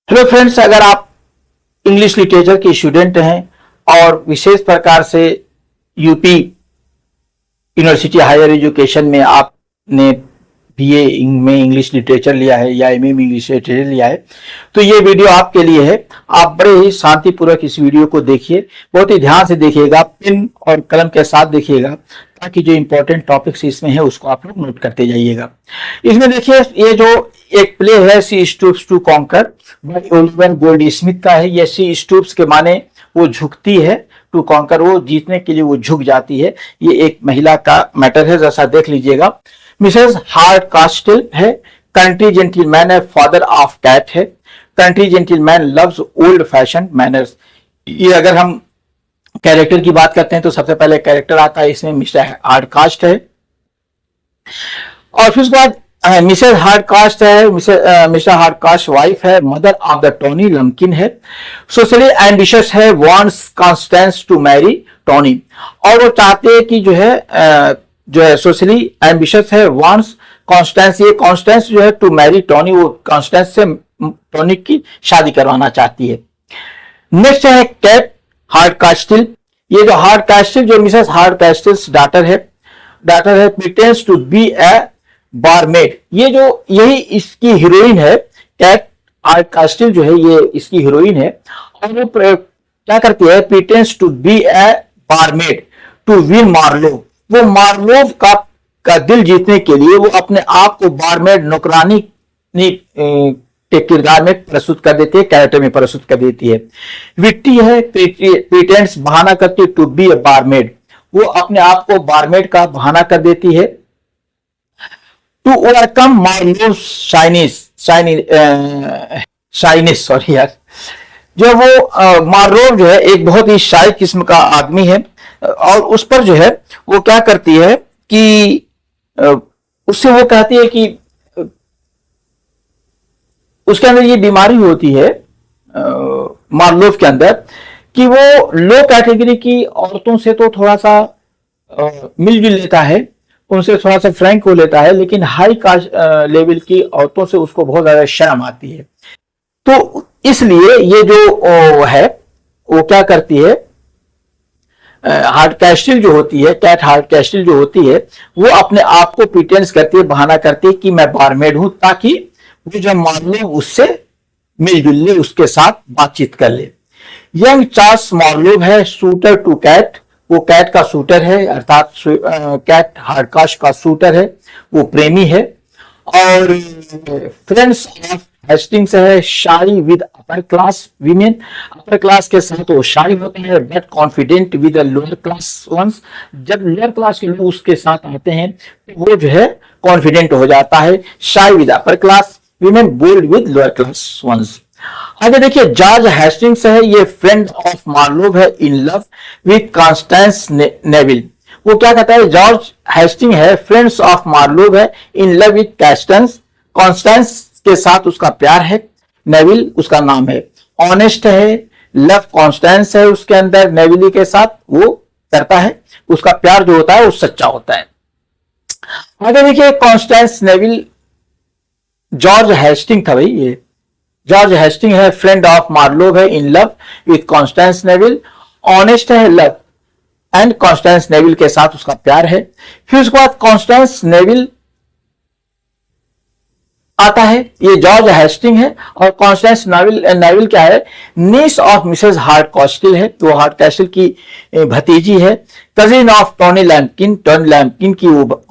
Hello friends, अगर आप English literature के स्टूडेंट हैं और विशेष प्रकार से यूपी यूनिवर्सिटी हायर एजुकेशन में आपने बीए में इंग्लिश लिटरेचर लिया है या एमए में इंग्लिश लिटरेचर लिया है, तो ये वीडियो आपके लिए है। आप बड़े ही शांतिपूर्वक इस वीडियो को देखिए, बहुत ही ध्यान से देखिएगा, पेन और कलम के साथ देखिएगा, ताकि जो इंपॉर्टेंट टॉपिक्स इसमें है उसको आप लोग नोट करते जाइएगा। इसमें देखिए, ये जो एक प्ले है she stoops to conquer by Oliver Goldsmith का है। ये सी स्टूप्स के माने वो झुकती है, टू कॉन्कर वो जीतने के लिए वो झुक जाती है। ये एक महिला का मैटर है, जैसा देख लीजिएगा। मिसेस हार्ड कास्टिल है। कंट्री जेंटलमैन है, फादर ऑफ कैट है। Country gentleman loves old fashion manners. ये अगर हम कैरेक्टर की बात करते हैं तो सबसे पहले कैरेक्टर आता है इसमें मिस्टर हार्डकास्ट है, और फिर उसके बाद मिसेस हार्डकास्ट है। मिस्टर हार्डकास्ट वाइफ है, mother of the Tony Lumpkin है। सोशली एम्बिशियस है, wants Constance to marry Tony. और वो चाहते हैं कि जो है सोशली एम्बिशियस है, वांट्स कॉन्स्टेंस, ये कॉन्स्टेंस जो है टू मैरी टोनी, वो कॉन्स्टेंस से टोनी की शादी करवाना चाहती है। नेक्स्ट है कैट हार्डकास्टिल। ये जो हार्डकास्टिल, जो मिसेस हार्डकास्टिल्स डॉटर है, प्रिटेंड्स टू बी ए बारमेड। ये जो यही इसकी हीरोइन है, कैट हार्डकास्टिल जो है ये इसकी हीरोइन है। और वो क्या करती है, pretends to be a barmaid to win Marlow. वो मार्लोव का दिल जीतने के लिए वो अपने आप को बारमेड, नौकरानी के किरदार में प्रस्तुत कर देती है, कैरेक्टर में प्रस्तुत कर देती है। विट्टी है, प्रिटेंड्स बहाना करती है टू बी ए बारमेड। वो अपने आप को बारमेड का बहाना कर देती है। टू ओवरकम मार्लोव शाइनिस, सॉरी यार, जो वो मार्लोव जो है एक बहुत ही शाय किस्म का आदमी है, और उस पर जो है वो क्या करती है कि उससे वो कहती है कि उसके अंदर ये बीमारी होती है मार्लोव के अंदर, कि वो लो कैटेगरी की औरतों से तो थोड़ा सा मिलजुल लेता है, उनसे थोड़ा सा फ्रैंक हो लेता है, लेकिन हाई कास्ट लेवल की औरतों से उसको बहुत ज्यादा शर्म आती है। तो इसलिए ये जो है वो क्या करती है, हार्डकास्टिल जो होती है, कैट हार्डकास्टिल जो होती है, वो अपने आप को प्रिटेंस करती है, बहाना करती है कि मैं बारमेड हूं, ताकि वो जो मार्लोव उससे मिलजुल ले, उसके साथ बातचीत कर ले। यंग चार्ल्स मार्लोव है, शूटर टू कैट। वो कैट का शूटर है, अर्थात कैट हार्डकास्ट का शूटर है, वो प्रेमी है। और फ्रेंड्स ऑफ हेस्टिंग्स है, shy with upper class women. Upper class के साथ वो शाई होते हैं, but confident with lower class ones. जब लोअर क्लास के लोग उसके साथ आते हैं तो वो जो है कॉन्फिडेंट हो जाता है। Shy with upper class women, bold with lower class ones. आगे देखिए, जॉर्ज हेस्टिंग्स है, ये फ्रेंड ऑफ मार्लोव है, in love with Constance Neville. वो क्या कहता है, जॉर्ज हेस्टिंग है, फ्रेंड्स ऑफ मार्लोव है, इन लव विद कॉन्स्टेंस के साथ उसका प्यार है, नेविल उसका नाम है। ऑनेस्ट है, लव कॉन्स्टेंस है उसके अंदर, नेविली के साथ वो करता है, उसका प्यार जो होता है वो सच्चा होता है। आगे देखिए, कॉन्स्टेंस नेविल जॉर्ज हेस्टिंग था भाई, ये जॉर्ज हेस्टिंग है, फ्रेंड ऑफ मार्लोव है, in love with Constance Neville. Honest है, लव एंड कॉन्स्टेंस नेविल के साथ उसका प्यार है। फिर उसके बाद कॉन्स्टेंस नेविल आता है, ये जॉर्ज हेस्टिंग है, और कॉन्स्टेंस नेविल क्या है, नीस ऑफ मिसेस हार्डकास्टिल है, तो हार्डकास्टिल की भतीजी है। कजिन ऑफ टोनी लैम्किन की वो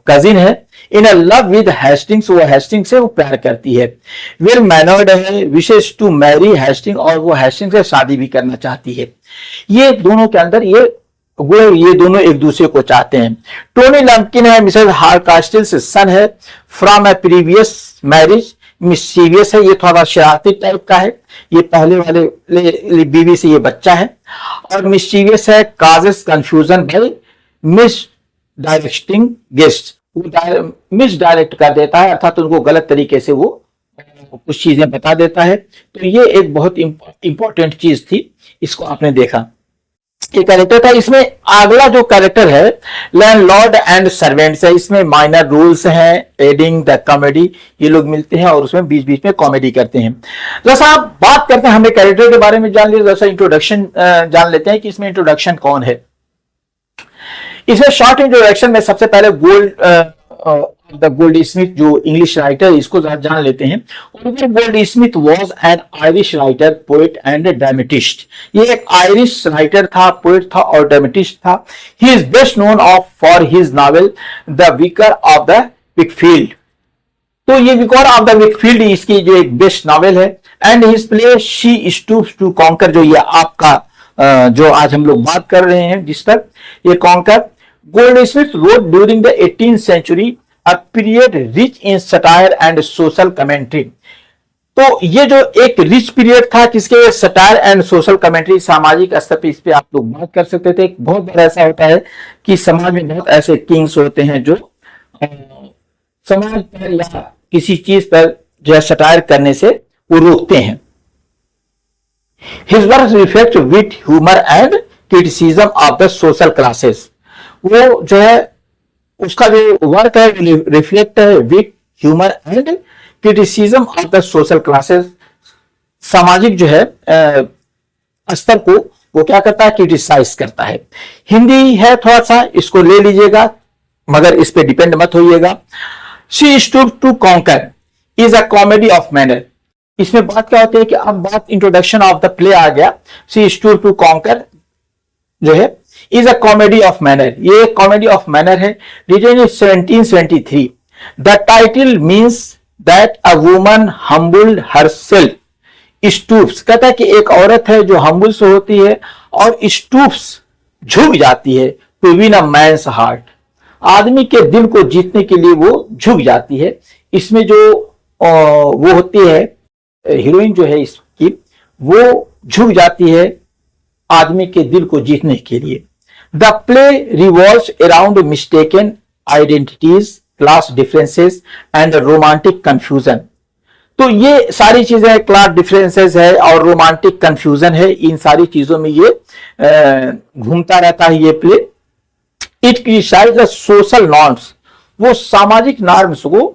कजिन है। इन अ लव विद हेस्टिंग्स, वो हेस्टिंग से वो प्यार करती है। वेल मैनर्ड है, विशेष टू मैरी हेस्टिंग, और वो हेस्टिंग से शादी भी करना चाहती है। ये दोनों के अंदर ये दोनों एक दूसरे को चाहते हैं। टोनी लम्किन है, मिसेस हार्डकास्टिल से सन है, from A previous marriage. Mischievous है, ये थोड़ा शरारती टाइप का है, ये पहले वाले बीवी से ये बच्चा है। और मिस्चीवियस है, causes confusion by misdirecting guest. वो मिस डायरेक्ट कर देता है, अर्थात उनको गलत तरीके से वो कुछ चीजें बता देता है। तो ये एक बहुत इंपॉर्टेंट चीज थी, इसको आपने देखा। ये कैरेक्टर था। इसमें अगला जो कैरेक्टर है लैंडलॉर्ड एंड सर्वेंट्स है। इसमें माइनर रूल्स हैं, एडिंग द कॉमेडी, ये लोग मिलते हैं और उसमें बीच बीच में कॉमेडी करते हैं। जैसा आप बात करते हैं, हमने कैरेक्टर के बारे में जान लिया, जैसा इंट्रोडक्शन जान लेते हैं कि इसमें इंट्रोडक्शन कौन है। इसमें शॉर्ट इंट्रोडक्शन में सबसे पहले द गोल्ड स्मिथ जो इंग्लिश राइटर, इसको जान लेते हैं। Gold Smith was an Irish writer, poet and dramatist. ये एक आयरिश राइटर था, पोएट था और ड्रामेटिस्ट था। He is best known of for his novel the vicar of the Wakefield. तो ये विकर ऑफ द विकफील्ड इसकी जो एक बेस्ट नॉवेल है। And his play she stoops to conquer, जो ये आपका जो आज हम लोग बात कर रहे हैं जिस पर, ये conquer. Gold Smith road during the 18th century a period rich in satire and social commentary। तो ये जो एक रिच पीरियड था किसके, सटायर एंड सोशल कमेंट्री, सामाजिक स्तर पे इस पे आप लोग बात कर सकते थे। बहुत बार ऐसा होता है कि समाज में बहुत ऐसे किंग्स होते हैं जो समाज पर या किसी चीज पर जो है सटायर करने से वो रोकते हैं। His work reflect with humour and criticism of the social classes. वो जो है उसका जो वर्क है रिफ्लेक्ट है with humour and criticism of the social classes. सामाजिक जो है स्तर को वो क्या करता है, क्रिटिसाइज करता है। हिंदी है थोड़ा सा, इसको ले लीजिएगा मगर इस पे डिपेंड मत होइएगा। She stood to conquer is a comedy of manner. इसमें बात क्या होती है कि अब बात इंट्रोडक्शन ऑफ द प्ले आ गया। शी स्टूड टू कॉन्कर जो है is a comedy of manner, ये कॉमेडी ऑफ मैनर है। Written in 1773। The title means that a woman humbled herself stoops, कहता है कि एक औरत है जो हम्बल से होती है और स्टूप्स झुक जाती है to win a man's heart, आदमी के दिल को जीतने के लिए वो झुक जाती है। इसमें जो वो होती है हीरोइन जो है इसकी, वो झुक जाती है आदमी के दिल को जीतने के लिए। The play revolves around mistaken identities, class differences and romantic confusion. तो ये सारी चीजें, क्लास डिफरेंसेस है और रोमांटिक कंफ्यूजन है, इन सारी चीजों में ये घूमता रहता है ये play. It criticize the social norms, वो सामाजिक नॉर्म्स को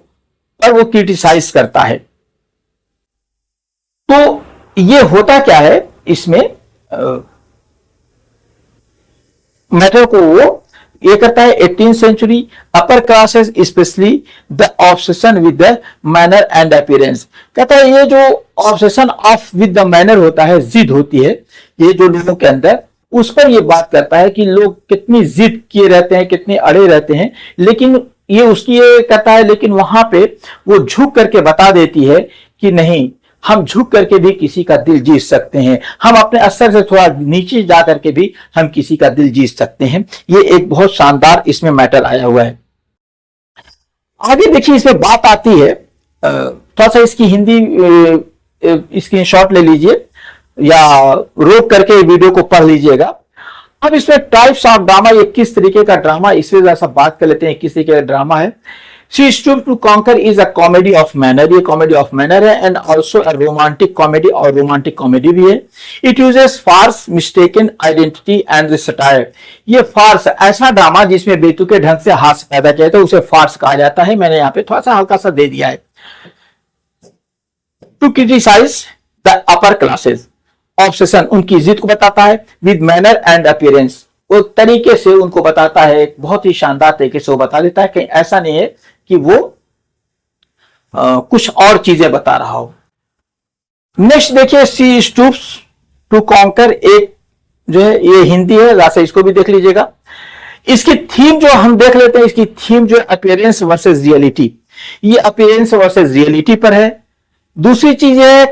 पर वो क्रिटिसाइज करता है। तो ये होता क्या है इसमें मैटर को वो ये करता है 18th century upper classes specially the obsession with the manner and appearance. कहता है ये जो obsession of with the manner होता है, जिद होती है ये जो लोगों के अंदर, उस पर ये बात करता है कि लोग कितनी जिद किए रहते हैं, कितने अड़े रहते हैं, लेकिन ये उसकी ये कहता है, लेकिन वहां पे वो झुक करके बता देती है कि नहीं, हम झुक करके भी किसी का दिल जीत सकते हैं, हम अपने स्तर से थोड़ा नीचे जा करके भी हम किसी का दिल जीत सकते हैं। ये एक बहुत शानदार इसमें मैटर आया हुआ है। आगे देखिए इसमें बात आती है, थोड़ा सा इसकी हिंदी स्क्रीनशॉट ले लीजिए या रोक करके वीडियो को पढ़ लीजिएगा। अब इसमें टाइप्स ऑफ ड्रामा, ये किस तरीके का ड्रामा, इससे जैसा बात कर लेते हैं किस तरीके का ड्रामा है। She Stooped to Conquer is a comedy of manner, ये comedy of manner है, and also a romantic comedy और romantic comedy भी है। It uses farce, mistaken identity and the satire। ये farce ऐसा ड्रामा जिसमें बेतुके ढंग से हास्य पैदा किया जाता है उसे farce कहा जाता है। मैंने यहाँ पे थोड़ा सा हल्का सा दे दिया है। To criticize the upper classes, obsession उनकी जिद को बताता है, with manner and appearance वो तरीके से उनको बताता है, बहुत ही शानदार तरीके से वो बता देता है, कहीं ऐसा नहीं है कि वो कुछ और चीजें बता रहा हो। नेक्स्ट देखिए, सी स्टूप्स टू कॉन्कर, एक जो है ये हिंदी है, रास्ता इसको भी देख लीजिएगा। इसकी थीम जो हम देख लेते हैं, इसकी थीम जो अपीयरेंस वर्सेस रियलिटी, ये अपीयरेंस वर्सेस रियलिटी पर है। दूसरी चीज है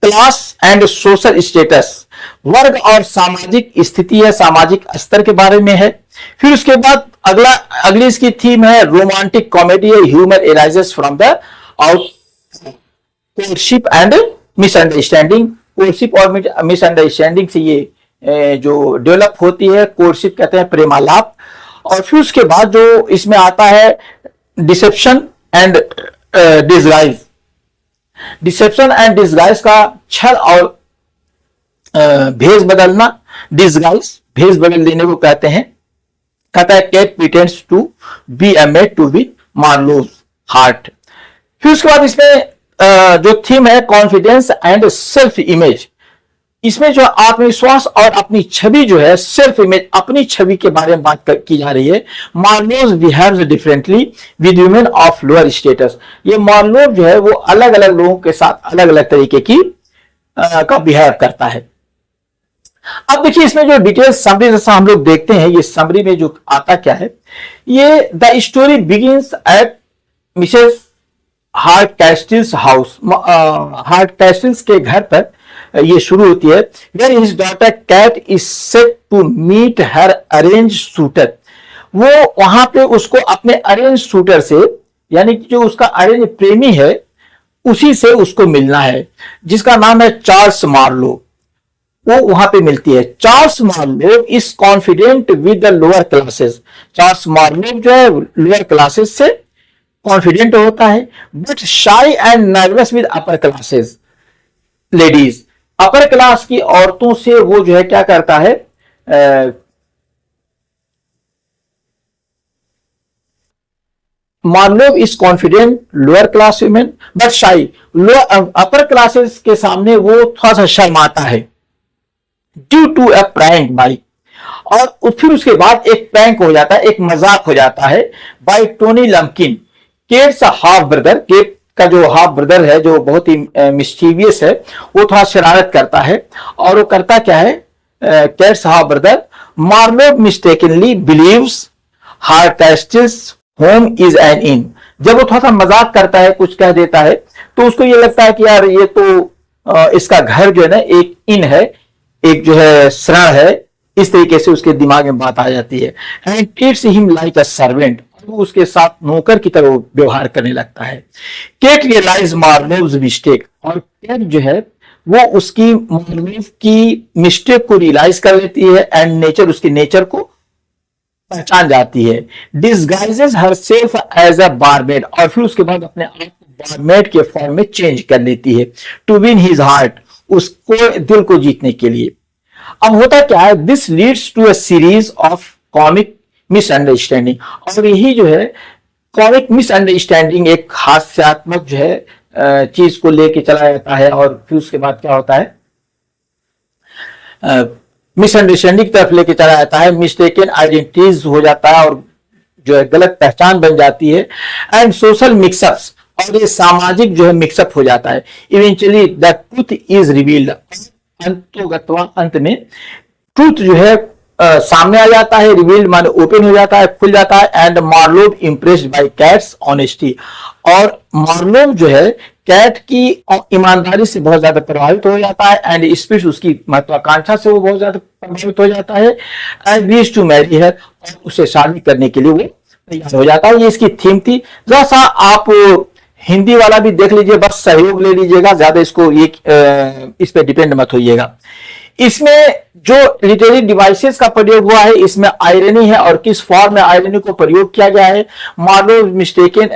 क्लास एंड सोशल स्टेटस, वर्ग और सामाजिक स्थिति है, सामाजिक स्तर के बारे में है। फिर उसके बाद अगली इसकी थीम है रोमांटिक कॉमेडी है, humour arises from the courtship and misunderstanding. Courtship और मिसअंडरस्टैंडिंग से ये जो डेवलप होती है, कोर्टशिप कहते हैं प्रेमालाप। और फिर उसके बाद जो इसमें आता है dissipation and disguise, dissipation and disguise का छल और भेष बदलना, डिसगाइज भेस बदल देने को कहते हैं। कहता है cat pretends to be a maid to be Marlow heart. फिर उसके बाद इसमें जो थीम है कॉन्फिडेंस एंड सेल्फ इमेज, इसमें जो आत्मविश्वास और अपनी छवि जो है, सेल्फ इमेज, अपनी छवि के बारे में बात की जा रही है। Marlowe behaves differently with women of lower status. ये मार्लोव जो है वो अलग अलग लोगों के साथ अलग अलग तरीके की का बिहेव करता है। अब देखिए इसमें जो डिटेल समरी जैसा हम लोग देखते हैं, ये समरी में जो आता क्या है, ये the story begins at Mrs Hardcastle's house. Hardcastle's के घर पर ये शुरू होती है। Where his daughter Kate is set to meet her arrange suitor. वो वहां पे उसको अपने अरेंज सूटर से, यानी कि जो उसका अरेंज प्रेमी है, उसी से उसको मिलना है, जिसका नाम है चार्ल्स मार्लो। वो वहां पे मिलती है। Charles Marlow is confident with the lower classes. Charles Marlow जो है लोअर क्लासेस से कॉन्फिडेंट होता है, but shy and nervous with upper classes ladies. Upper class की औरतों से वो जो है क्या करता है, Marlow is confident lower class women but shy. Upper classes के सामने वो थोड़ा सा शर्माता है, due to a prank by. और फिर उसके बाद एक प्रैंक हो जाता है, एक मजाक हो जाता है by Tony Lumpkin, Kate's half brother. Kate का जो हाफ ब्रदर है, जो बहुत ही मिस्टीवियस है, वो थोड़ा शरारत करता है। और वो करता क्या है, Kate's half brother, Marlow mistakenly believes Hardcastle's home is an inn. जब वो थोड़ा सा मजाक करता है, कुछ कह देता है, तो उसको ये लगता है कि यार ये तो इसका घर जो है ना एक इन है, एक जो है शरण है। इस तरीके से उसके दिमाग में बात आ जाती है। And treats him like a servant. वो उसके साथ नौकर की तरह व्यवहार करने लगता है। Kate realise Marlow's mistake. और केट जो है वो उसकी मार्लोव की मिस्टेक को रियलाइज कर लेती है एंड नेचर, उसके नेचर को पहचान जाती है। Disguises herself as a barmaid. और फिर उसके बाद अपने आप को बारमेड के फॉर्म में चेंज कर लेती है, टू विन हिज हार्ट, उसको दिल को जीतने के लिए। अब होता क्या है, this leads to a series of comic misunderstanding. और यही जो है कॉमिक मिसअंडरस्टैंडिंग, एक हास्यात्मक जो है चीज को लेके चला जाता है। और फिर उसके बाद क्या होता है, मिसअंडरस्टैंडिंग की तरफ लेके चला जाता है, मिस्टेकन आइडेंटिटीज हो जाता है और जो है गलत पहचान बन जाती है। एंड सोशल मिक्सअप्स, और ये सामाजिक जो है मिक्सअप हो जाता है। Eventually the truth is revealed. अंत में ट्रूथ जो है सामने आ जाता है, रिवील्ड माने ओपन हो जाता है, खुल जाता है। And Marlowe impressed by cats honesty. और मार्लोव जो है कैट की ईमानदारी से बहुत ज्यादा प्रभावित हो जाता है। एंड स्पिरिट, उसकी महत्वाकांक्षा से वो बहुत ज्यादा प्रभावित हो जाता है। And wish to marry her, और उसे शादी करने के लिए वो तैयार हो जाता है। ये इसकी थीम थी। जैसा आप हिंदी वाला भी देख लीजिए, बस सहयोग ले लीजिएगा, ज्यादा इसको ये इस पे डिपेंड मत होइएगा। इसमें जो लिटरेरी डिवाइसेस का प्रयोग हुआ है, इसमें आयरनी है। और किस फॉर्म में आयरनी को प्रयोग किया गया है, Marlow mistaken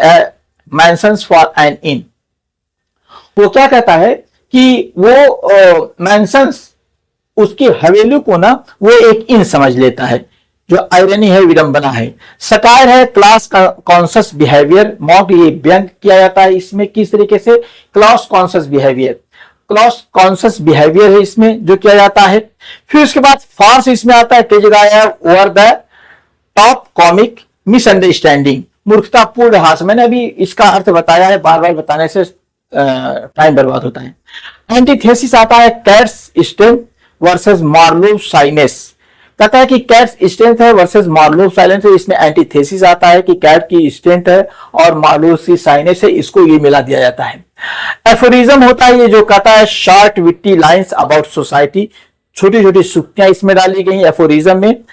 mentions for an inn. वो क्या कहता है कि वो मेंशंस, उसकी हवेली को ना वो एक इन समझ लेता है। जो आयरनी है, विडंबना है। सटायर है क्लास कॉन्शियस बिहेवियर। मॉक, ये व्यंग किया जाता है इसमें किस तरीके से, class conscious behaviour. Class conscious behaviour है इसमें जो किया जाता है। फिर उसके बाद फार्स इसमें आता है, तेज गाया over the top comic misunderstanding, मूर्खतापूर्ण हास्य। मैंने अभी इसका अर्थ बताया है, बार बार बताने से टाइम बर्बाद होता है। एंटीथेसिस आता है, cats strength versus Marlowe shyness. कहता है कि कैट्स स्ट्रेंथ है वर्सेस मार्लोव साइलेंस है। इसमें एंटीथेसिस आता है कि कैट की स्ट्रेंथ है और मार्लोव की साइनेस है, इसको ये मिला दिया जाता है। एफोरिज्म होता है, ये जो कहता है short witty lines about society, छोटी छोटी सुक्तियां इसमें डाली गई एफोरिज्म में।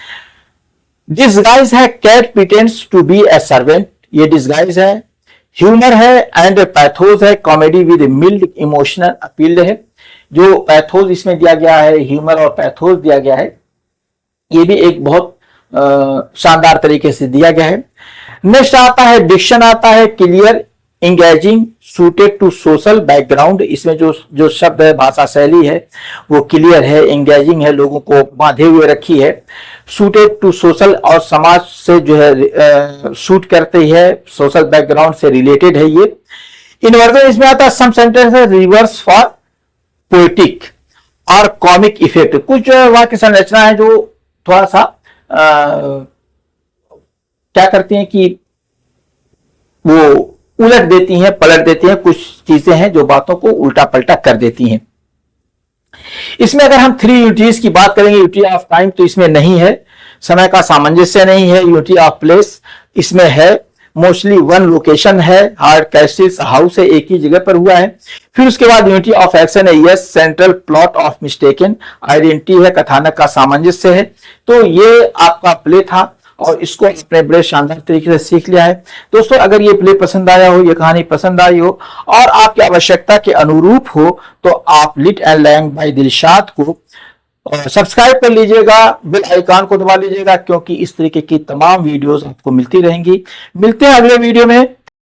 डिस्गाइज है, cat pretends to be a servant, ये डिस्गाइज है। ह्यूमर है एंड पैथोज है, comedy with mild emotional appeal है। जो पैथोज इसमें दिया गया है, ह्यूमर और पैथोज दिया गया है, ये भी एक बहुत शानदार तरीके से दिया गया है। नेक्स्ट आता है डिक्शन आता है, clear, engaging, suited to social background, इसमें जो जो शब्द है, भाषा शैली है वो क्लियर है, एंगेजिंग है, लोगों को बांधे हुए रखी है। सूटेड टू सोशल, और समाज से जो है सूट करती है, सोशल बैकग्राउंड से रिलेटेड है ये। इन्वर्जन इसमें आता है, सम सेंटेंस है रिवर्स फॉर पोएटिक और कॉमिक इफेक्ट, कुछ जो है वाक्य संरचना है जो थोड़ा सा क्या करती हैं कि वो उलट देती हैं, पलट देती हैं, कुछ चीजें हैं जो बातों को उल्टा पलटा कर देती हैं। इसमें अगर हम 3 यूनिटीज की बात करेंगे, यूनिटी ऑफ टाइम तो इसमें नहीं है, समय का सामंजस्य नहीं है। यूनिटी ऑफ प्लेस इसमें है, मोस्टली वन लोकेशन है, हार्ड कैस्टिस हाउस है, एक ही जगह पर हुआ है। फिर उसके बाद यूनिटी ऑफ एक्शन है, yes, central plot of mistaken identity है, कथानक का सामंजस्य है। तो ये आपका प्ले था और इसको आपने बड़े शानदार तरीके से सीख लिया है। दोस्तों, अगर ये प्ले पसंद आया हो, ये कहानी पसंद आई हो और आपकी आवश्यकता के अनुरूप हो, तो आप lit and learn by Dilshad को सब्सक्राइब कर लीजिएगा, बेल आइकन को दबा लीजिएगा, क्योंकि इस तरीके की तमाम वीडियोस आपको मिलती रहेंगी। मिलते हैं अगले वीडियो में।